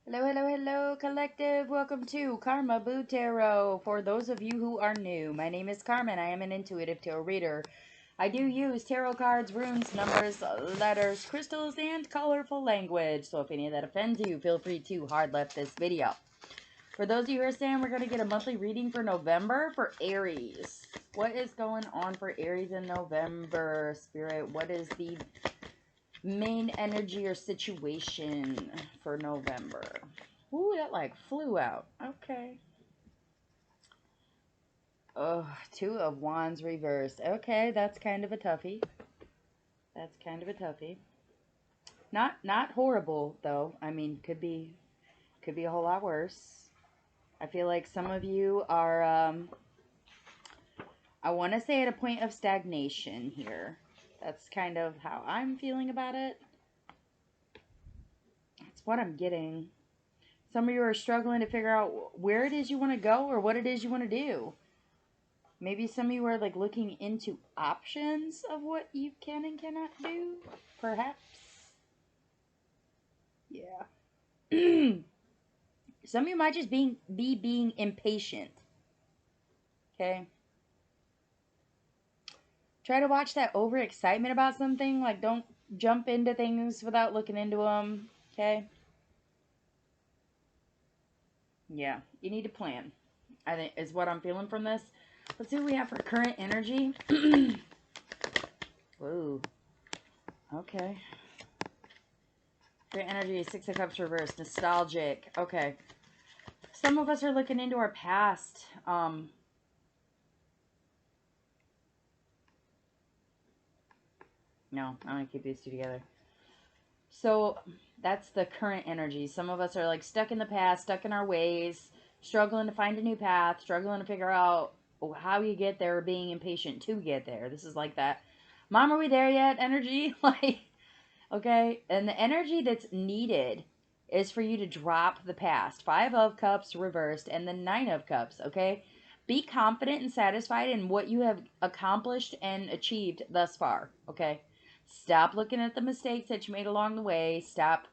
Hello, hello, hello, collective. Welcome to Carmaboo Tarot. For those of you who are new, my name is Carmen. I am an intuitive tarot reader. I do use tarot cards, runes, numbers, letters, crystals, and colorful language. So if any of that offends you, feel free to hard left this video. For those of you who are saying we're going to get a monthly reading for November for Aries. What is going on for Aries in November, Spirit? What is the main energy or situation for November? Ooh, that like flew out. Okay. Oh, Two of Wands reversed. Okay, that's kind of a toughie. That's kind of a toughie. Not horrible though. I mean, could be a whole lot worse. I feel like some of you are I want to say at a point of stagnation here. That's kind of how I'm feeling about it. That's what I'm getting. Some of you are struggling to figure out where it is you want to go or what it is you want to do. Maybe some of you are like looking into options of what you can and cannot do, perhaps. Yeah. Some of you might just be being impatient. Okay. Try to watch that overexcitement about something. Like, don't jump into things without looking into them. Okay. Yeah, you need to plan, I think, is what I'm feeling from this. Let's see what we have for current energy. Whoa. Okay. Current energy, Six of Cups reversed. Nostalgic. Okay. Some of us are looking into our past. No, I'm going to keep these two together. So that's the current energy. Some of us are like stuck in the past, stuck in our ways, struggling to find a new path, struggling to figure out how you get there, being impatient to get there. This is like that, Mom, are we there yet energy? Like, okay. And the energy that's needed is for you to drop the past. Five of Cups reversed and the Nine of Cups, okay? Be confident and satisfied in what you have accomplished and achieved thus far, okay? Stop looking at the mistakes that you made along the way. Stop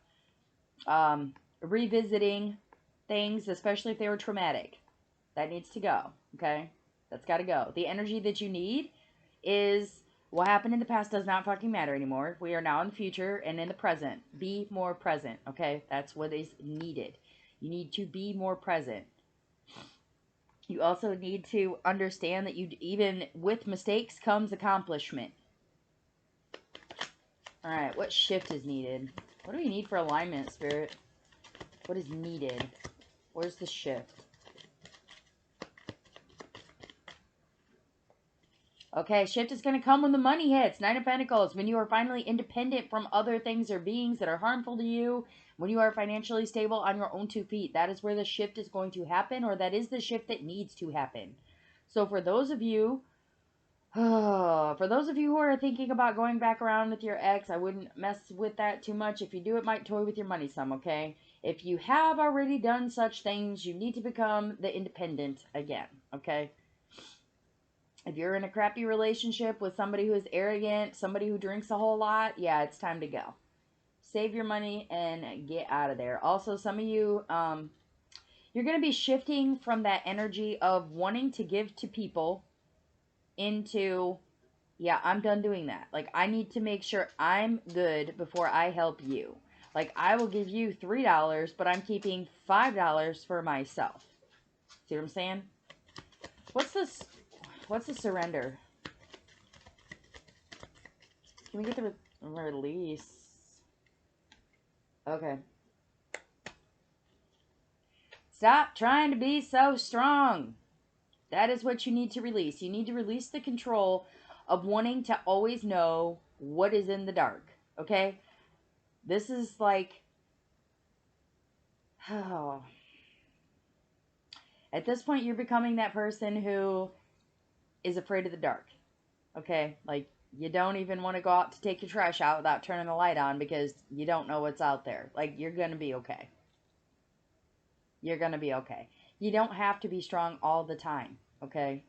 revisiting things, especially if they were traumatic. That needs to go, okay? That's got to go. The energy that you need is what happened in the past does not fucking matter anymore. We are now in the future and in the present. Be more present, okay? That's what is needed. You need to be more present. You also need to understand that even with mistakes comes accomplishment. All right, what shift is needed? What do we need for alignment, Spirit? What is needed? Where's the shift? Okay, shift is going to come when the money hits. Nine of Pentacles. When you are finally independent from other things or beings that are harmful to you. When you are financially stable on your own 2 feet. That is where the shift is going to happen, or that is the shift that needs to happen. So for those of you who are thinking about going back around with your ex, I wouldn't mess with that too much. If you do, it might toy with your money some, okay? If you have already done such things, you need to become the independent again, okay? If you're in a crappy relationship with somebody who is arrogant, somebody who drinks a whole lot, yeah, it's time to go. Save your money and get out of there. Also, some of you, you're going to be shifting from that energy of wanting to give to people into, yeah, I'm done doing that. Like, I need to make sure I'm good before I help you. Like, I will give you $3, but I'm keeping $5 for myself. See what I'm saying? What's this? What's the surrender? Can we get the release? Okay. Stop trying to be so strong. That is what you need to release. You need to release the control of wanting to always know what is in the dark. Okay? This is like, oh. At this point, you're becoming that person who is afraid of the dark. Okay? Like, you don't even want to go out to take your trash out without turning the light on because you don't know what's out there. Like, you're going to be okay. You're going to be okay. You don't have to be strong all the time. Okay?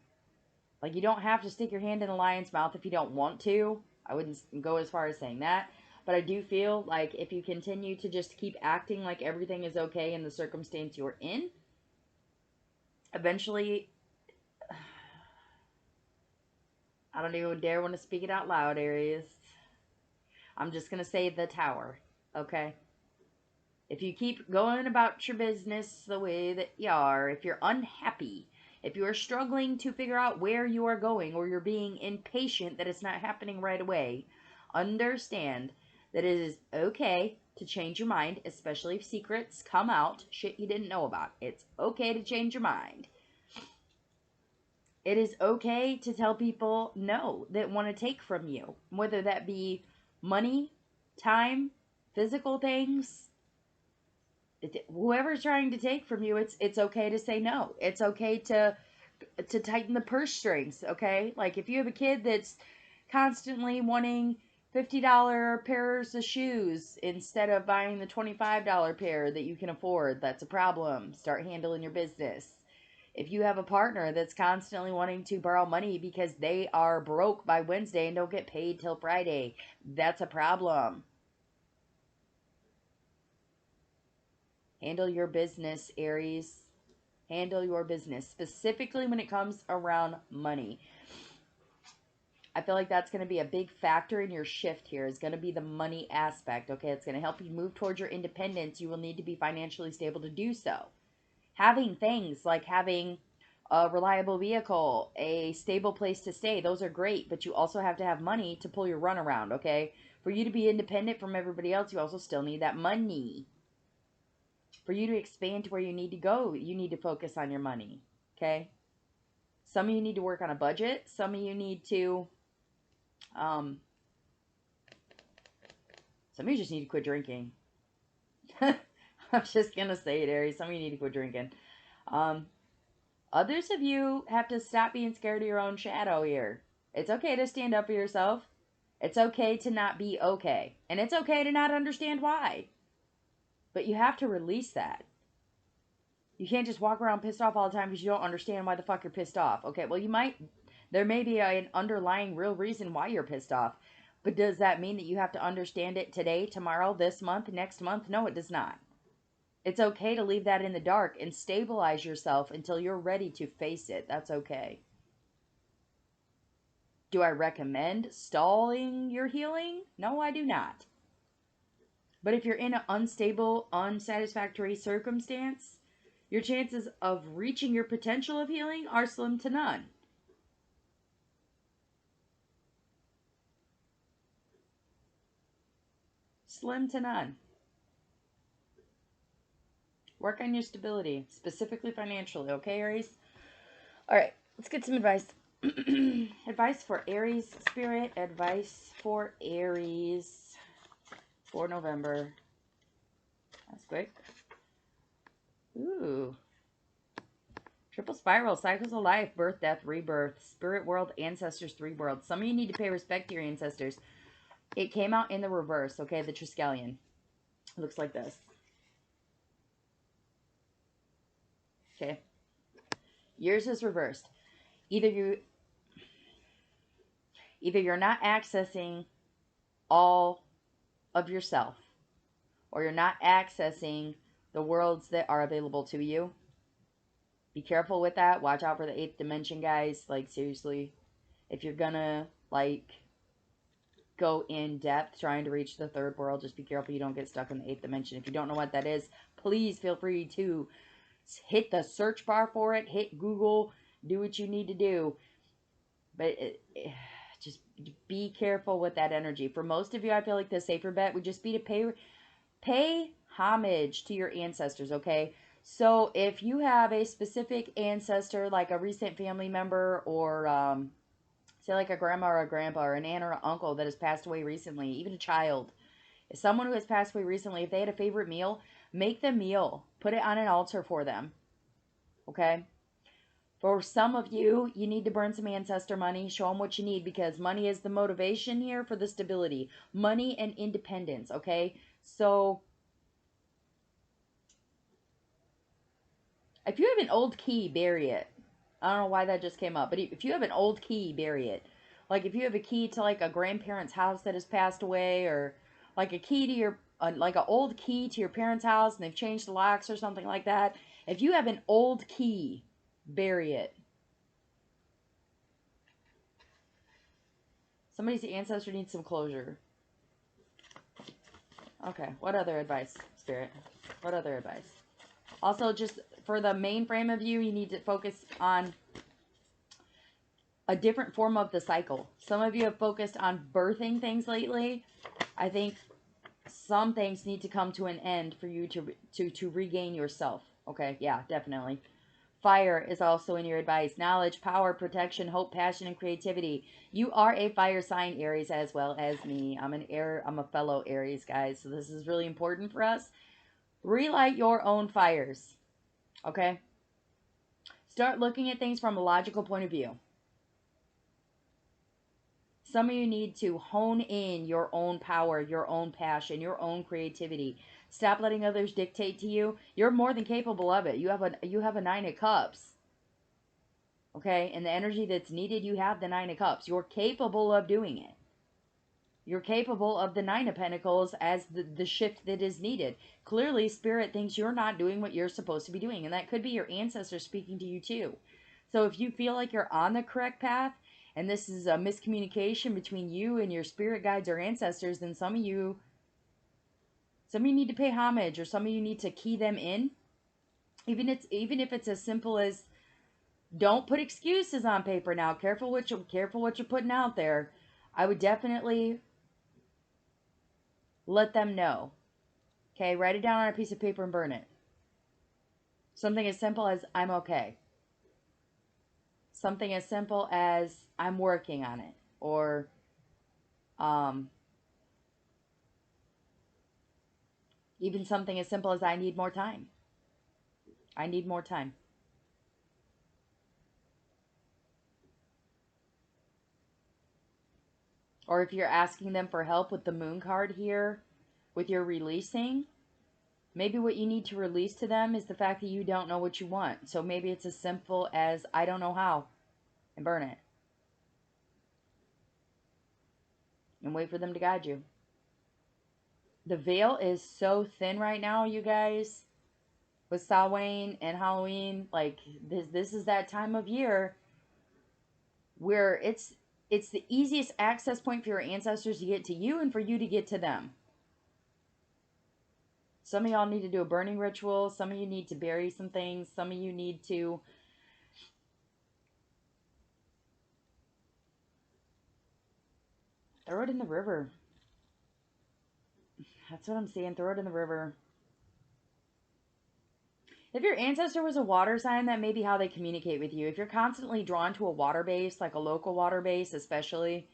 Like, you don't have to stick your hand in a lion's mouth if you don't want to. I wouldn't go as far as saying that. But I do feel like if you continue to just keep acting like everything is okay in the circumstance you're in, eventually, I don't even dare want to speak it out loud, Aries. I'm just going to say the Tower, okay? If you keep going about your business the way that you are, if you're unhappy, if you are struggling to figure out where you are going, or you're being impatient that it's not happening right away, understand that it is okay to change your mind, especially if secrets come out, shit you didn't know about. It's okay to change your mind. It is okay to tell people no that want to take from you, whether that be money, time, physical things. Whoever's trying to take from you, it's okay to say no. It's okay to tighten the purse strings, okay? Like if you have a kid that's constantly wanting $50 pairs of shoes instead of buying the $25 pair that you can afford, that's a problem. Start handling your business. If you have a partner that's constantly wanting to borrow money because they are broke by Wednesday and don't get paid till Friday, that's a problem. Handle your business, Aries. Handle your business, specifically when it comes around money. I feel like that's going to be a big factor in your shift here, is going to be the money aspect, okay? It's going to help you move towards your independence. You will need to be financially stable to do so. Having things like having a reliable vehicle, a stable place to stay, those are great, but you also have to have money to pull your run around, okay? For you to be independent from everybody else, you also still need that money. For you to expand to where you need to go, you need to focus on your money, okay? Some of you need to work on a budget. Some of you need to, some of you just need to quit drinking. I'm just going to say it, Aries. Some of you need to quit drinking. Others of you have to stop being scared of your own shadow here. It's okay to stand up for yourself. It's okay to not be okay. And it's okay to not understand why. But you have to release that. You can't just walk around pissed off all the time because you don't understand why the fuck you're pissed off. Okay, well, there may be an underlying real reason why you're pissed off. But does that mean that you have to understand it today, tomorrow, this month, next month? No, it does not. It's okay to leave that in the dark and stabilize yourself until you're ready to face it. That's okay. Do I recommend stalling your healing? No, I do not. But if you're in an unstable, unsatisfactory circumstance, your chances of reaching your potential of healing are slim to none. Slim to none. Work on your stability, specifically financially, okay, Aries? All right, let's get some advice. Advice for Aries, Spirit. Advice for Aries for November. That's quick. Ooh. Triple spiral, cycles of life, birth, death, rebirth, spirit world, ancestors, three worlds. Some of you need to pay respect to your ancestors. It came out in the reverse, okay? The Triskelion. It looks like this. Okay. Yours is reversed. Either you're not accessing all of yourself, or you're not accessing the worlds that are available to you. Be careful with that. Watch out for the 8th dimension, guys. Like, seriously. If you're gonna, like, go in depth trying to reach the 3rd world, just be careful you don't get stuck in the 8th dimension. If you don't know what that is, please feel free to hit the search bar for it. Hit Google. Do what you need to do. But just be careful with that energy. For most of you, I feel like the safer bet would just be to pay homage to your ancestors, okay? So if you have a specific ancestor, like a recent family member, or say like a grandma or a grandpa or an aunt or an uncle that has passed away recently, even a child, if someone who has passed away recently, if they had a favorite meal, make the meal. Put it on an altar for them, okay? For some of you, you need to burn some ancestor money. Show them what you need, because money is the motivation here for the stability. Money and independence, okay? So if you have an old key, bury it. I don't know why that just came up, but if you have an old key, bury it. Like if you have a key to like a grandparent's house that has passed away, or like a key to your, like an old key to your parents' house and they've changed the locks or something like that. If you have an old key, bury it. Somebody's ancestor needs some closure. Okay, what other advice, Spirit? What other advice? Also, just for the main frame of you need to focus on a different form of the cycle. Some of you have focused on birthing things lately. I think some things need to come to an end for you to regain yourself. Okay, yeah, definitely. Fire is also in your advice. Knowledge, power, protection, hope, passion, and creativity. You are a fire sign, Aries, as well as me. I'm a fellow Aries, guys. So this is really important for us. Relight your own fires. Okay? Start looking at things from a logical point of view. Some of you need to hone in your own power, your own passion, your own creativity. Stop letting others dictate to you. You're more than capable of it. You have a 9 of Cups. Okay? And the energy that's needed, you have the 9 of Cups. You're capable of doing it. You're capable of the 9 of Pentacles as the shift that is needed. Clearly, Spirit thinks you're not doing what you're supposed to be doing. And that could be your ancestors speaking to you too. So if you feel like you're on the correct path, and this is a miscommunication between you and your spirit guides or ancestors, then some of you need to pay homage, or some of you need to key them in. Even if it's as simple as, don't put excuses on paper now. Careful what you're putting out there. I would definitely let them know. Okay, write it down on a piece of paper and burn it. Something as simple as, I'm okay. Something as simple as, I'm working on it. Or even something as simple as, I need more time. I need more time. Or if you're asking them for help with the moon card here, with your releasing, maybe what you need to release to them is the fact that you don't know what you want. So maybe it's as simple as, I don't know how, and burn it. And wait for them to guide you. The veil is so thin right now, you guys. With Samhain and Halloween, like this is that time of year where it's the easiest access point for your ancestors to get to you and for you to get to them. Some of y'all need to do a burning ritual. Some of you need to bury some things. Some of you need to throw it in the river. That's what I'm saying. Throw it in the river. If your ancestor was a water sign, that may be how they communicate with you. If you're constantly drawn to a water base, like a local water base especially,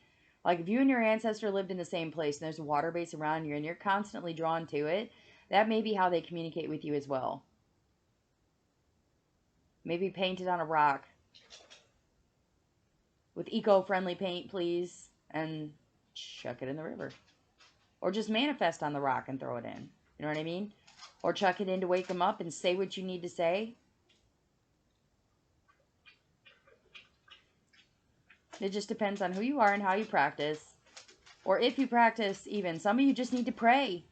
like if you and your ancestor lived in the same place and there's a water base around you and you're constantly drawn to it, that may be how they communicate with you as well. Maybe paint it on a rock. With eco-friendly paint, please. And chuck it in the river. Or just manifest on the rock and throw it in. You know what I mean? Or chuck it in to wake them up and say what you need to say. It just depends on who you are and how you practice. Or if you practice even. Some of you just need to pray.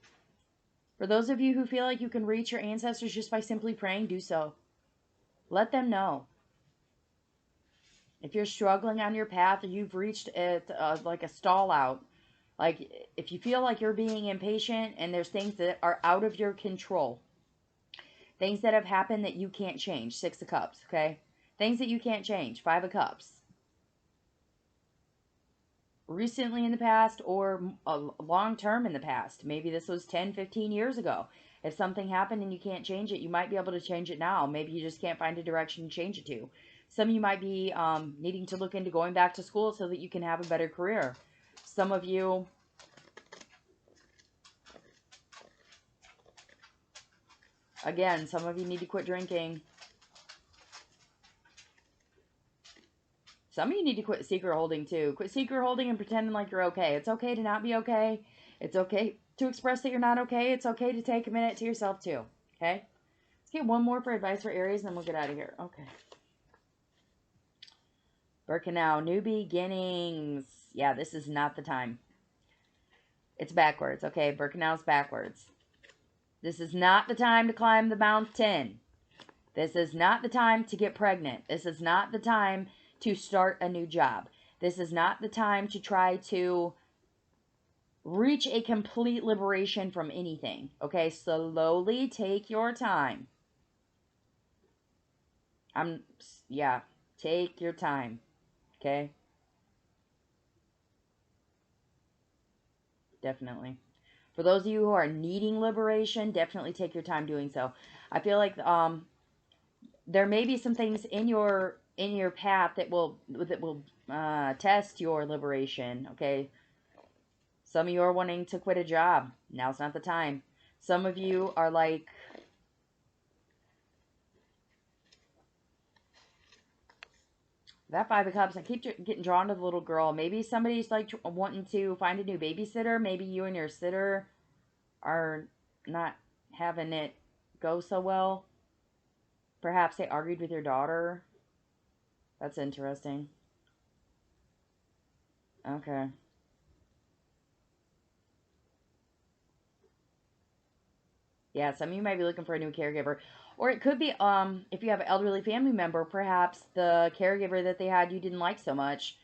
For those of you who feel like you can reach your ancestors just by simply praying, do so. Let them know. If you're struggling on your path or you've reached like a stall out, like if you feel like you're being impatient and there's things that are out of your control, things that have happened that you can't change, 6 of Cups, okay? Things that you can't change, 5 of Cups. Recently in the past or long term in the past. Maybe this was 10, 15 years ago. If something happened and you can't change it, you might be able to change it now. Maybe you just can't find a direction to change it to. Some of you might be needing to look into going back to school so that you can have a better career. Some of you... Again, some of you need to quit drinking. Some of you need to quit secret holding too. Quit secret holding and pretending like you're okay. It's okay to not be okay. It's okay to express that you're not okay. It's okay to take a minute to yourself too. Okay? Let's get one more for advice for Aries and then we'll get out of here. Okay. Birkenau, new beginnings. Yeah, this is not the time. It's backwards. Okay, Birkenau's backwards. This is not the time to climb the mountain. This is not the time to get pregnant. This is not the time to start a new job. This is not the time to try to reach a complete liberation from anything. Okay, slowly take your time. Yeah, take your time. Okay? Definitely. For those of you who are needing liberation, definitely take your time doing so. I feel like there may be some things in your path that will test your liberation. Okay, some of you are wanting to quit a job. Now's not the time. Some of you are like, that Five of Cups, I keep getting drawn to the little girl. Maybe somebody's like wanting to find a new babysitter. Maybe you and your sitter are not having it go so well. Perhaps they argued with your daughter. That's interesting. Okay. Yeah, some of you might be looking for a new caregiver. Or it could be, if you have an elderly family member, perhaps the caregiver that they had you didn't like so much.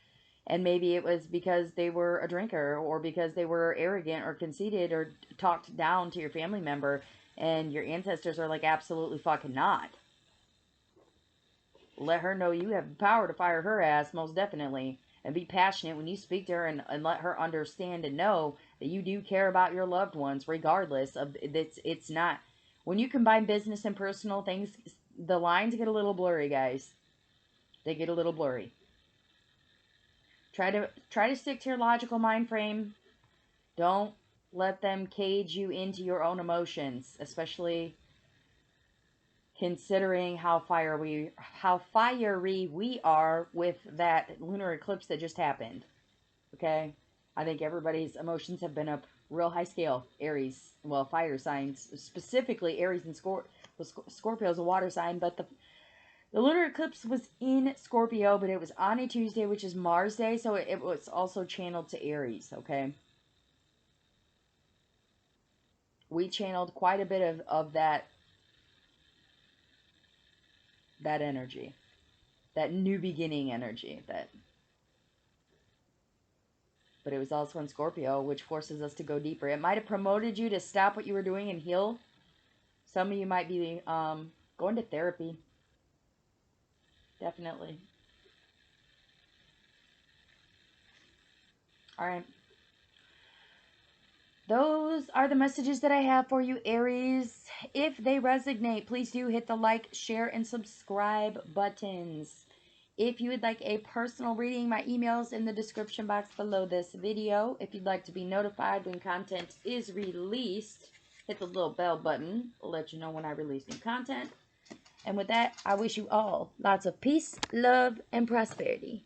And maybe it was because they were a drinker, or because they were arrogant or conceited or talked down to your family member. And your ancestors are like, absolutely fucking not. Let her know you have the power to fire her ass, most definitely. And be passionate when you speak to her, and let her understand and know that you do care about your loved ones, regardless of this. It's not, when you combine business and personal things, the lines get a little blurry, guys. They get a little blurry. Try to stick to your logical mind frame. Don't let them cage you into your own emotions, especially considering how fiery we are with that lunar eclipse that just happened. Okay? I think everybody's emotions have been up real high scale. Aries, well, fire signs, specifically Aries and Scorpio is a water sign, but the lunar eclipse was in Scorpio, but it was on a Tuesday, which is Mars Day, so it was also channeled to Aries, okay? We channeled quite a bit of that energy, that new beginning energy, but it was also in Scorpio, which forces us to go deeper. It might have promoted you to stop what you were doing and heal. Some of you might be going to therapy. Definitely. All right. Those are the messages that I have for you, Aries. If they resonate, please do hit the like, share, and subscribe buttons. If you would like a personal reading, my email is in the description box below this video. If you'd like to be notified when content is released, hit the little bell button. It'll let you know when I release new content. And with that, I wish you all lots of peace, love, and prosperity.